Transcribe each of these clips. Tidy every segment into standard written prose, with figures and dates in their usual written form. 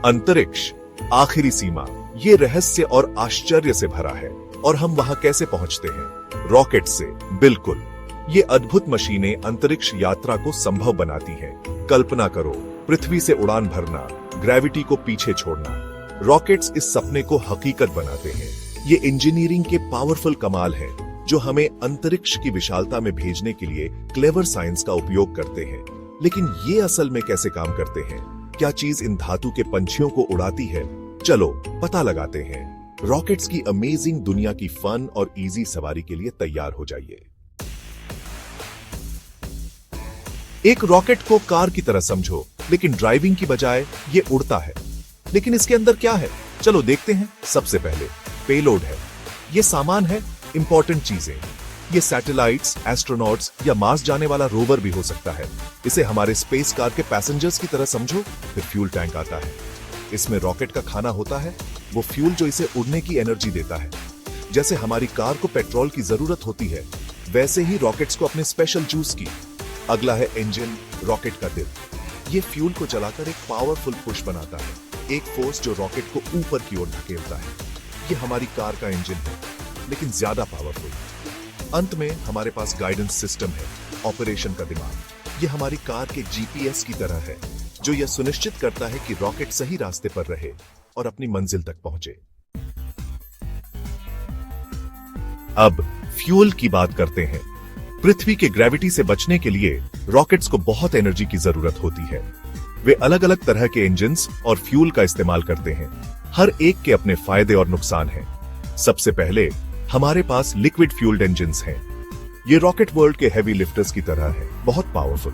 अंतरिक्ष, आखिरी सीमा, ये रहस्य और आश्चर्य से भरा है। और हम वहां कैसे पहुंचते हैं? रॉकेट से। बिल्कुल, ये अद्भुत मशीनें अंतरिक्ष यात्रा को संभव बनाती हैं। कल्पना करो, पृथ्वी से उड़ान भरना, ग्रेविटी को पीछे छोड़ना। रॉकेट्स इस सपने को हकीकत बनाते हैं। ये इंजीनियरिंग के पावरफुल कमाल है जो हमें अंतरिक्ष की विशालता में भेजने के लिए क्लेवर साइंस का उपयोग करते हैं। लेकिन ये असल में कैसे काम करते हैं? क्या चीज इन धातु के पंछियों को उड़ाती है? चलो पता लगाते हैं। रॉकेट्स की अमेजिंग दुनिया की फन और इजी सवारी के लिए तैयार हो जाइए। एक रॉकेट को कार की तरह समझो, लेकिन ड्राइविंग की बजाय ये उड़ता है। लेकिन इसके अंदर क्या है? चलो देखते हैं। सबसे पहले पेलोड है। ये सामान है, इंपॉर्टेंट चीजें। ये सैटेलाइट्स, एस्ट्रोनॉट्स या मार्स जाने वाला रोवर भी हो सकता है। इसे हमारे स्पेस कार के पैसेंजर्स की तरह समझो। फिर फ्यूल टैंक आता है। इसमें रॉकेट का खाना होता है, वो फ्यूल जो इसे उड़ने की एनर्जी देता है। जैसे हमारी कार को पेट्रोल की जरूरत होती है, वैसे ही रॉकेट्स को अपने स्पेशल जूस की। अगला है इंजन, रॉकेट का दिल। ये फ्यूल को जलाकर एक पावरफुल पुश बनाता है, एक फोर्स जो रॉकेट को ऊपर की ओर धकेलता है। ये हमारी कार का इंजन है, लेकिन ज्यादा पावरफुल। अंत में हमारे पास गाइडेंस सिस्टम है, ऑपरेशन का दिमाग। ये हमारी कार के जीपीएस की तरह है, जो यह सुनिश्चित करता है कि रॉकेट सही रास्ते पर रहे और अपनी मंजिल तक पहुंचे। अब फ्यूल की बात करते हैं। पृथ्वी के ग्रेविटी से बचने के लिए रॉकेट्स को बहुत एनर्जी की जरूरत होती है। वे अलग अलग तरह के इंजन्स और फ्यूल का इस्तेमाल करते हैं। हर एक के अपने फायदे और नुकसान हैं। सबसे पहले हमारे पास लिक्विड फ्यूल्ड इंजन्स हैं। ये रॉकेट वर्ल्ड के हैवी लिफ्टर्स की तरह है, बहुत पावरफुल।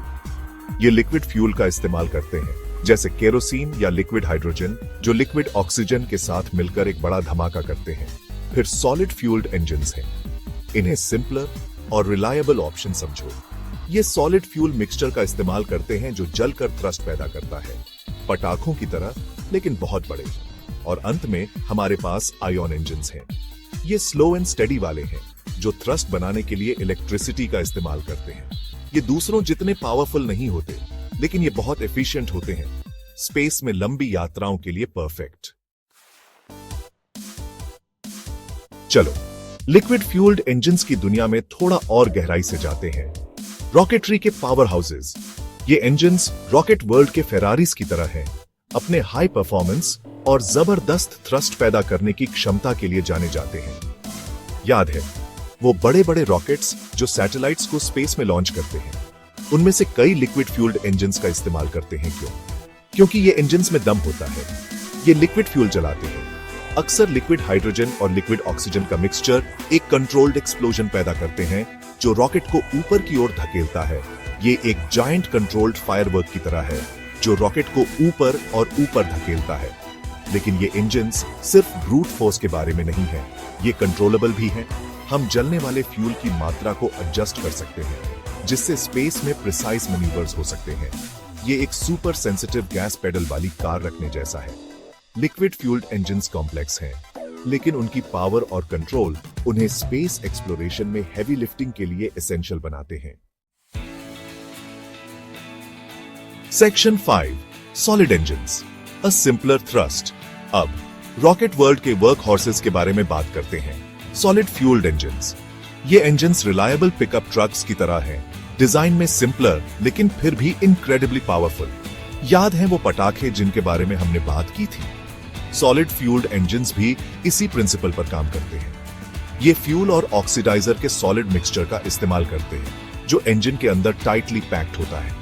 ये लिक्विड फ्यूल का इस्तेमाल करते हैं, जैसे केरोसिन या लिक्विड हाइड्रोजन, जो लिक्विड ऑक्सीजन के साथ मिलकर एक बड़ा धमाका करते हैं। फिर सॉलिड फ्यूल्ड इंजन्स हैं। इन्हें सिंपलर और रिलायबल ऑप्शन समझो। ये सॉलिड फ्यूल मिक्सचर का इस्तेमाल करते हैं जो जलकर थ्रस्ट पैदा करता है, पटाखों की तरह, लेकिन बहुत बड़े। और अंत में हमारे पास आयन इंजन्स हैं। ये स्लो एंड स्टेडी वाले हैं, जो थ्रस्ट बनाने के लिए इलेक्ट्रिसिटी का इस्तेमाल करते हैं। ये दूसरों जितने पावरफुल नहीं होते, लेकिन ये बहुत एफिशिएंट होते हैं, स्पेस में लंबी यात्राओं के लिए परफेक्ट। चलो लिक्विड फ्यूल्ड इंजन्स की दुनिया में थोड़ा और गहराई से जाते हैं। रॉकेटरी के पावर हाउसेस। ये इंजन्स रॉकेट वर्ल्ड के फेरारीज की तरह हैं, अपने हाई परफॉर्मेंस और जबरदस्त थ्रस्ट पैदा करने की क्षमता के लिए जाने जाते हैं। याद है वो बड़े बड़े रॉकेट्स जो सैटेलाइट्स को स्पेस में लॉन्च करते हैं? उनमें से कई लिक्विड फ्यूल्ड इंजन्स का इस्तेमाल करते हैं। क्यों? क्योंकि ये इंजन्स में दम होता है। ये लिक्विड फ्यूल जलाते हैं। अक्सर लिक्विड हाइड्रोजन और लिक्विड ऑक्सीजन का मिक्सचर एक कंट्रोल्ड एक्सप्लोजन पैदा करते हैं, जो रॉकेट को ऊपर की ओर धकेलता है। ये एक जायंट कंट्रोल्ड फायरवर्क की तरह है, जो रॉकेट को ऊपर और ऊपर धकेलता है। लेकिन ये इंजन्स सिर्फ ब्रूट फोर्स के बारे में नहीं है, ये कंट्रोलेबल भी हैं। हम जलने वाले फ्यूल की मात्रा को एडजस्ट कर सकते हैं, जिससे स्पेस में प्रिसाइज मैन्यूवर्स हो सकते हैं। ये एक सुपर सेंसिटिव गैस पेडल वाली कार रखने जैसा है। लिक्विड फ्यूल्ड इंजन्स कॉम्प्लेक्स हैं, लेकिन उनकी पावर और कंट्रोल उन्हें स्पेस एक्सप्लोरेशन में हैवी लिफ्टिंग के लिए एसेंशियल बनाते हैं। Section 5, solid engines, a simpler thrust. अब रॉकेट वर्ल्ड के वर्क हॉर्सेस के बारे में बात करते हैं। Solid fuelled engines. ये इंजन्स रिलायबल पिकअप ट्रक्स की तरह हैं, डिजाइन में सिंपलर लेकिन फिर भी इनक्रेडिबली पावरफुल। याद है वो पटाखे जिनके बारे में हमने बात की थी? सॉलिड फ्यूल्ड इंजन्स भी इसी प्रिंसिपल पर काम करते हैं। ये फ्यूल और ऑक्सीडाइजर के सॉलिड मिक्सचर का इस्तेमाल करते हैं, जो इंजन के अंदर टाइटली पैक्ड होता है।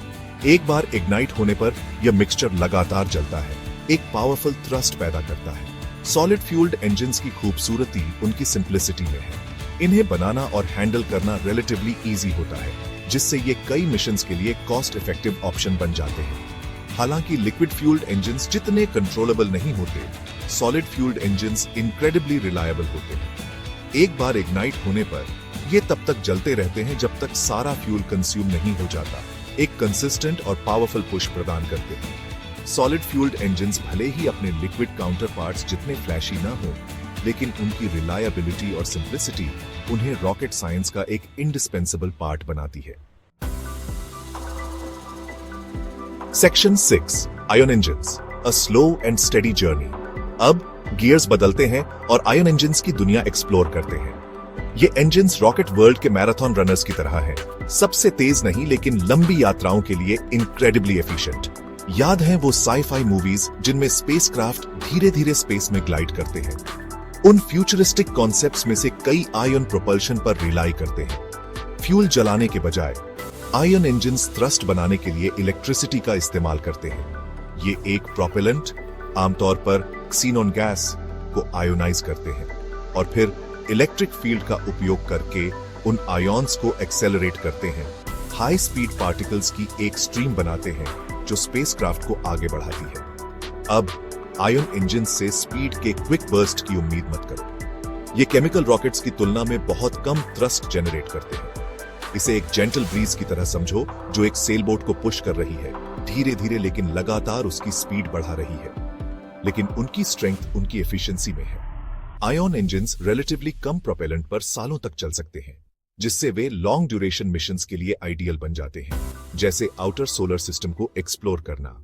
एक बार इग्नाइट होने पर यह मिक्सचर लगातार जलता है, एक पावरफुल थ्रस्ट पैदा करता है। सॉलिड फ्यूल्ड इंजन्स की खूबसूरती उनकी सिंप्लिसिटी में है। इन्हें बनाना और हैंडल करना रिलेटिवली इजी होता है, जिससे ये कई मिशंस के लिए कॉस्ट इफेक्टिव ऑप्शन बन जाते हैं। हालांकि लिक्विड फ्यूल्ड इंजन्स जितने कंट्रोलेबल नहीं होते, solid fuelled engines incredibly reliable होते हैं। एक बार इग्नाइट होने पर ये तब तक जलते रहते हैं जब तक सारा फ्यूल कंज्यूम नहीं हो जाता, एक कंसिस्टेंट और पावरफुल पुश प्रदान करते हैं। सॉलिड फ्यूल्ड इंजन्स भले ही अपने लिक्विड काउंटर पार्ट्स जितने फ्लैशी न हो, लेकिन उनकी रिलायबिलिटी और सिंप्लिसिटी उन्हें रॉकेट साइंस का एक इंडिस्पेंसेबल पार्ट बनाती है। Section 6, ion engines, a slow and steady journey. अब गियर्स बदलते हैं और आयन इंजन्स की दुनिया एक्सप्लोर करते हैं। ये इंजन्स रॉकेट वर्ल्ड के मैराथन रनर्स की तरह हैं। सबसे तेज नहीं, लेकिन लंबी यात्राओं के लिए इनक्रेडिबली एफिशिएंट। याद है वो साई-फाई मूवीज जिनमें स्पेसक्राफ्ट धीरे-धीरे स्पेस में ग्लाइड करते हैं? उन फ्यूचरिस्टिक कॉन्सेप्ट्स में से कई आयन प्रोपल्शन पर रिलाई करते हैं। फ्यूल जलाने के बजाय आयन इंजन्स थ्रस्ट बनाने के लिए इलेक्ट्रिसिटी का इस्तेमाल करते हैं। ये एक प्रोपेलेंट, आमतौर पर क्सीनॉन गैस, को आयोनाइज करते हैं और फिर इलेक्ट्रिक फील्ड का उपयोग करके उन आयन्स को एक्सेलरेट करते हैं। हाई स्पीड पार्टिकल्स की एक स्ट्रीम बनाते हैं जो स्पेसक्राफ्ट को आगे बढ़ाती है। अब आयन इंजन से स्पीड के क्विक बर्स्ट की उम्मीद मत करो। ये केमिकल रॉकेट्स की तुलना में बहुत कम थ्रस्ट जनरेट करते हैं। इसे एक जेंटल ब्रीज की तरह समझो जो एक सेलबोट को पुश कर रही है, धीरे धीरे लेकिन लगातार उसकी स्पीड बढ़ा रही है। लेकिन उनकी स्ट्रेंथ उनकी एफिशिएंसी में है। आयन इंजन्स रिलेटिवली कम प्रोपेलेंट पर सालों तक चल सकते हैं, जिससे वे लॉन्ग ड्यूरेशन मिशंस के लिए आइडियल बन जाते हैं, जैसे आउटर सोलर सिस्टम को एक्सप्लोर करना।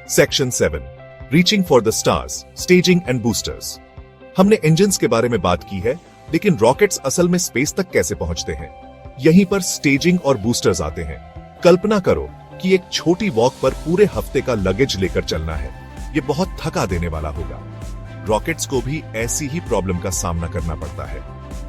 Section 7, reaching for the stars, staging and boosters. हमने इंजन्स के बारे में बात की है, लेकिन रॉकेट्स असल में स्पेस तक कैसे पहुंचते हैं? यहीं पर स्टेजिंग और बूस्टर्स आते हैं। कल्पना करो कि एक छोटी वॉक पर पूरे हफ्ते का लगेज लेकर चलना है। ये बहुत थका देने वाला होगा। रॉकेट्स को भी ऐसी ही प्रॉब्लम का सामना करना पड़ता है,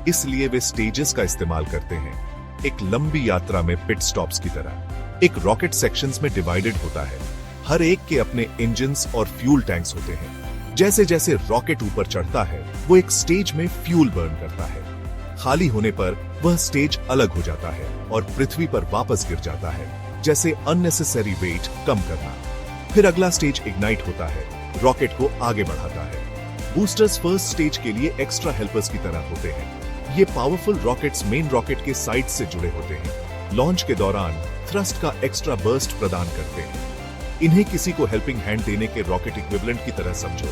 इसलिए वे स्टेजेस का इस्तेमाल करते हैं। एक लंबी यात्रा में पिट स्टॉप्स की तरह एक रॉकेट सेक्शंस में डिवाइडेड होता है। हर एक के अपने इंजन्स और फ्यूल टैंक्स होते हैं। जैसे जैसे रॉकेट ऊपर चढ़ता है, वो एक स्टेज में फ्यूल बर्न करता है। खाली होने पर वह स्टेज अलग हो जाता है और पृथ्वी पर वापस गिर जाता है, जैसे अननेसेसरी वेट कम करना। फिर अगला स्टेज इग्नाइट होता है, रॉकेट को आगे बढ़ाता है। बूस्टर्स फर्स्ट स्टेज के लिए एक्स्ट्रा हेल्पर्स की तरह होते हैं। ये पावरफुल रॉकेट्स मेन रॉकेट के साइड से जुड़े होते हैं। लॉन्च के दौरान थ्रस्ट का एक्स्ट्रा बर्स्ट प्रदान करते हैं। इन्हें किसी को हेल्पिंग हैंड देने के रॉकेट इक्विवेलेंट की तरह समझो।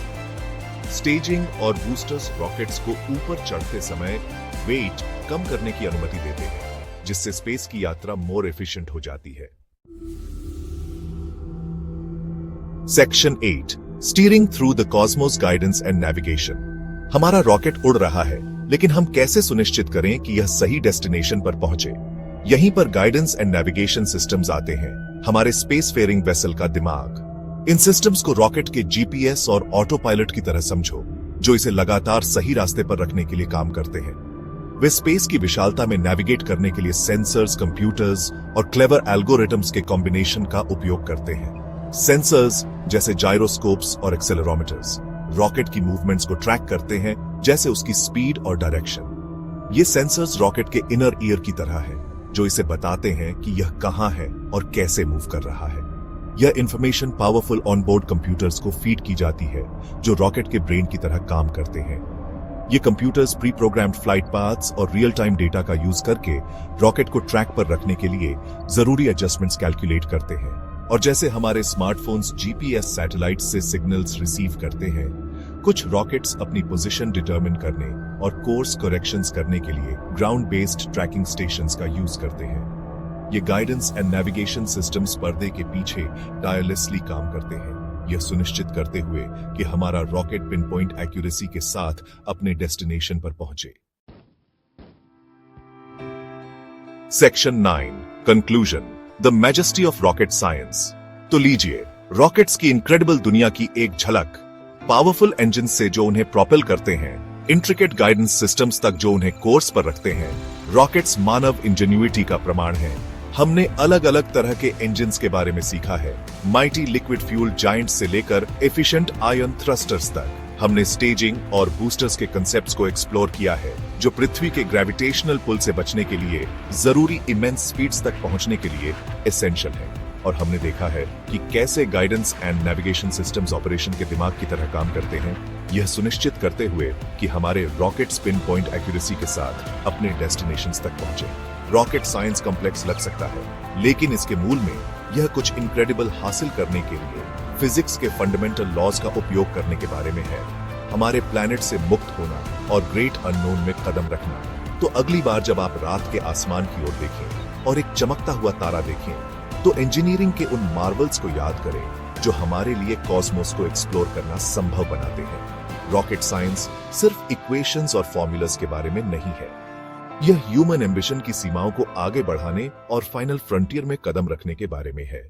स्टेजिंग और बूस्टर्स रॉकेट्स को ऊपर चढ़ते समय वेट कम करने की अनुमति देते हैं, जिससे स्पेस की यात्रा मोर एफिशिएंट हो जाती है। Section 8, steering through the Cosmos guidance and navigation. हमारा रॉकेट उड़ रहा है, लेकिन हम कैसे सुनिश्चित करें कि यह सही डेस्टिनेशन पर पहुंचे? यहीं पर गाइडेंस एंड नेविगेशन सिस्टम्स आते हैं, हमारे स्पेस फेयरिंग वेसल का दिमाग। इन सिस्टम्स को रॉकेट के जीपीएस और ऑटो पायलट की तरह समझो, जो इसे लगातार सही रास्ते पर रखने के लिए काम करते हैं। वे स्पेस की विशालता में नेविगेट करने के लिए सेंसर्स, कंप्यूटर्स और क्लेवर एल्गोरिथम्स के कॉम्बिनेशन का उपयोग करते हैं। सेंसर्स जैसे जायरोस्कोप्स और एक्सेलेरोमीटर्स रॉकेट की मूवमेंट्स को ट्रैक करते हैं, जैसे उसकी स्पीड और डायरेक्शन। ये सेंसर्स रॉकेट के इनर ईयर की तरह है, जो इसे बताते हैं कि यह कहां है और कैसे मूव कर रहा है। यह इंफॉर्मेशन पावरफुल ऑनबोर्ड कंप्यूटर्स को फीड की जाती है, जो रॉकेट के ब्रेन की तरह काम करते हैं। ये computers pre programmed flight paths और रियल टाइम डेटा का यूज करके रॉकेट को ट्रैक पर रखने के लिए जरूरी एडजस्टमेंट्स कैलकुलेट करते हैं। और जैसे हमारे स्मार्टफोन्स जीपीएस सैटेलाइट से सिग्नल्स रिसीव करते हैं, कुछ रॉकेट्स अपनी पोजीशन डिटरमिन करने और कोर्स करेक्शंस करने के लिए ग्राउंड बेस्ड ट्रैकिंग स्टेशंस का यूज करते हैं। ये गाइडेंस एंड नेविगेशन सिस्टम्स पर्दे के पीछे टायरलेसली काम करते हैं, यह सुनिश्चित करते हुए कि हमारा रॉकेट पिन पॉइंट एक्यूरेसी के साथ अपने डेस्टिनेशन पर पहुंचे। Section 9, conclusion, the majesty of rocket science. तो लीजिए रॉकेट्स की इनक्रेडिबल दुनिया की एक झलक। पावरफुल इंजन से जो उन्हें प्रोपेल करते हैं, इंट्रिकेट गाइडेंस सिस्टम्स तक जो उन्हें कोर्स पर रखते हैं, रॉकेट्स मानव इंजेन्युइटी का प्रमाण है। हमने अलग अलग तरह के इंजन्स के बारे में सीखा है, माइटी लिक्विड फ्यूल जायंट्स से लेकर एफिशिएंट आयन थ्रस्टर्स तक। हमने स्टेजिंग और बूस्टर्स के कंसेप्ट्स को एक्सप्लोर किया है, जो पृथ्वी के ग्रेविटेशनल पुल से बचने के लिए जरूरी इमेंस स्पीड्स तक पहुंचने के लिए एसेंशियल है। और हमने देखा है कि कैसे guidance and navigation systems operation के दिमाग की तरह काम करते हैं, यह सुनिश्चित करते हुए कि हमारे रॉकेट्स पिन पॉइंट एक्यूरेसी के साथ अपने डेस्टिनेशंस तक पहुंचे। रॉकेट साइंस कॉम्प्लेक्स लग सकता है, लेकिन इसके मूल में यह कुछ इनक्रेडिबल हासिल करने के लिए फिजिक्स के फंडामेंटल लॉज का उपयोग करने के बारे में है। हमारे प्लैनेट से मुक्त होना और ग्रेट अननोन में कदम रखना। तो अगली बार जब आप रात के आसमान की ओर देखें और एक चमकता हुआ तारा देखें, तो इंजीनियरिंग के उन मार्वल्स को याद करें जो हमारे लिए कॉस्मोस को एक्सप्लोर करना संभव बनाते हैं। रॉकेट साइंस सिर्फ इक्वेशंस और फॉर्मूलास के बारे में नहीं है, यह ह्यूमन एम्बिशन की सीमाओं को आगे बढ़ाने और फाइनल फ्रंटियर में कदम रखने के बारे में है।